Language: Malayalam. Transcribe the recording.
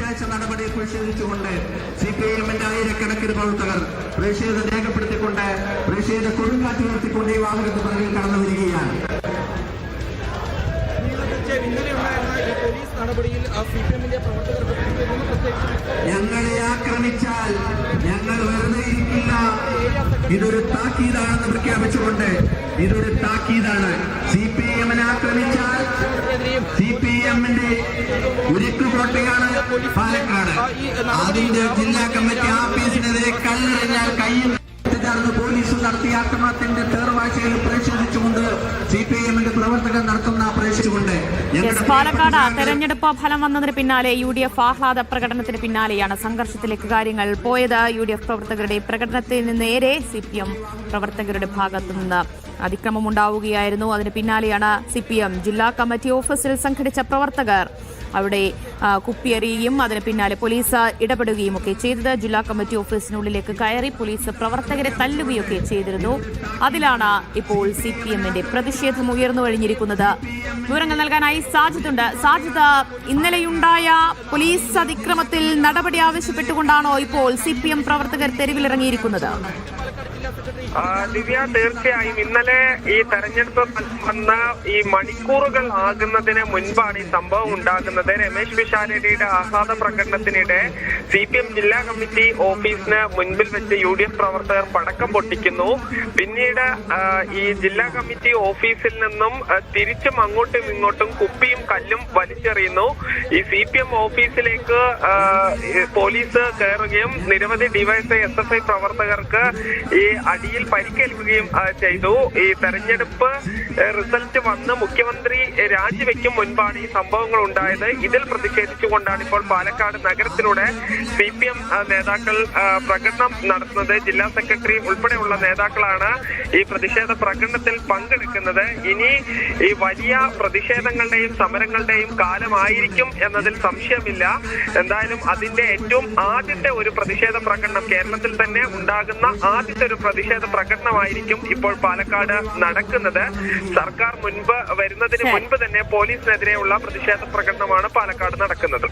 വിദ്വേഷ നടപടിയെ പ്രതിഷേധിച്ചുകൊണ്ട് CPIM-ന്റെ ആയിരക്കണക്കിന് പ്രവർത്തകർ പ്രതിഷേധം രേഖപ്പെടുത്തിക്കൊണ്ട് പ്രതിഷേധ കൊടുങ്കാറ്റ് ഉയർത്തിക്കൊണ്ട് ഈ വാഹനത്തിന് പിറകിൽ കടന്നു വരികയാണ്. ഞങ്ങളെ ആക്രമിച്ചാൽ ഞങ്ങൾ വെറുതെ ഇരിക്കില്ല. ഇതൊരു താക്കീതാണെന്ന് പ്രഖ്യാപിച്ചുകൊണ്ട് ഇതൊരു താക്കീതാണ്. CPIM-നെ ആക്രമിച്ചാൽ CPIM-ന്റെ ഉരുക്കുകോട്ടയാണ് പാലക്കാട്. അതിന്റെ ജില്ലാ കമ്മിറ്റി ഓഫീസിനെതിരെ കല്ലെറിഞ്ഞാൽ കയ്യിൽ പോലീസ് നടത്തിയ ആക്രമണത്തിന്റെ തേർവാഴ്ചയിൽ പ്രതിഷേധിച്ചുകൊണ്ട് CPIM-ന്റെ പ്രവർത്തകർ നടത്തുന്ന പ്രതിഷേധിച്ചുകൊണ്ട് പാലക്കാട് തെരഞ്ഞെടുപ്പ് ഫലം വന്നതിന് പിന്നാലെ UDF ആഹ്ലാദ പ്രകടനത്തിന് പിന്നാലെയാണ് സംഘർഷത്തിലേക്ക് കാര്യങ്ങൾ പോയത്. UDF പ്രവർത്തകരുടെ പ്രകടനത്തിന് നേരെ CPM പ്രവർത്തകരുടെ ഭാഗത്തുനിന്ന് അതിക്രമം ഉണ്ടാവുകയായിരുന്നു. അതിന് പിന്നാലെയാണ് CPM ജില്ലാ കമ്മിറ്റി ഓഫീസിൽ സംഘടിച്ച പ്രവർത്തകർ അവിടെ കുപ്പിയെറിയുകയും അതിന് പിന്നാലെ പോലീസ് ഇടപെടുകയും ഒക്കെ ചെയ്തത്. ജില്ലാ കമ്മിറ്റി ഓഫീസിനുള്ളിലേക്ക് കയറി പോലീസ് പ്രവർത്തകരെ തല്ലുകയൊക്കെ ചെയ്തിരുന്നു. അതിലാണ് ഇപ്പോൾ CPM-ന്റെ പ്രതിഷേധം ഉയർന്നു കഴിഞ്ഞിരിക്കുന്നത്. വിവരങ്ങൾ നൽകാനായി സാജിദുണ്ട്. സാജിദ്, ഇന്നലെയുണ്ടായ പോലീസ് അതിക്രമത്തിൽ നടപടി ആവശ്യപ്പെട്ടുകൊണ്ടാണോ ഇപ്പോൾ CPM പ്രവർത്തകർ തെരുവിലിറങ്ങിയിരിക്കുന്നത്? ദിവ്യ, തീർച്ചയായും ഇന്നലെ ഈ തെരഞ്ഞെടുപ്പ് വന്ന ഈ മണിക്കൂറുകൾ ആകുന്നതിന് മുൻപാണ് ഈ സംഭവം ഉണ്ടാകുന്നത്. രമേശ് പിഷാരടിയുടെ ആഹ്ലാദ പ്രകടനത്തിനിടെ CPM ജില്ലാ കമ്മിറ്റി ഓഫീസിന് മുൻപിൽ വെച്ച് UDF പ്രവർത്തകർ പടക്കം പൊട്ടിക്കുന്നു. പിന്നീട് ഈ ജില്ലാ കമ്മിറ്റി ഓഫീസിൽ നിന്നും തിരിച്ചും അങ്ങോട്ടും ഇങ്ങോട്ടും കുപ്പിയും കല്ലും വലിച്ചെറിയുന്നു. ഈ CPM ഓഫീസിലേക്ക് പോലീസ് കയറുകയും നിരവധി DYSI SFI പ്രവർത്തകർക്ക് ഈ അടിയിൽ പരിക്കേൽക്കുകയും ചെയ്തു. ഈ തെരഞ്ഞെടുപ്പ് റിസൾട്ട് വന്ന് മുഖ്യമന്ത്രി രാജിവെക്കും മുൻപാണ് ഈ സംഭവങ്ങൾ ഉണ്ടായത്. ഇതിൽ പ്രതിഷേധിച്ചുകൊണ്ടാണ് ഇപ്പോൾ പാലക്കാട് നഗരത്തിലൂടെ CPM നേതാക്കൾ പ്രകടനം നടത്തുന്നത്. ജില്ലാ സെക്രട്ടറി ഉൾപ്പെടെയുള്ള നേതാക്കളാണ് ഈ പ്രതിഷേധ പ്രകടനത്തിൽ പങ്കെടുക്കുന്നത്. ഇനി ഈ വലിയ പ്രതിഷേധങ്ങളുടെയും സമരങ്ങളുടെയും കാലമായിരിക്കും എന്നതിൽ സംശയമില്ല. എന്തായാലും അതിന്റെ ഏറ്റവും ആദ്യത്തെ ഒരു പ്രതിഷേധ പ്രകടനം, കേരളത്തിൽ തന്നെ ഉണ്ടാകുന്ന ആദ്യത്തെ ഒരു പ്രതിഷേധ പ്രകടനമായിരിക്കും ഇപ്പോൾ പാലക്കാട് നടക്കുന്നത്. സർക്കാർ വരുന്നതിന് മുൻപ് തന്നെ പോലീസിനെതിരെയുള്ള പ്രതിഷേധ പ്രകടനമാണ് പാലക്കാട് നടക്കുന്നത്.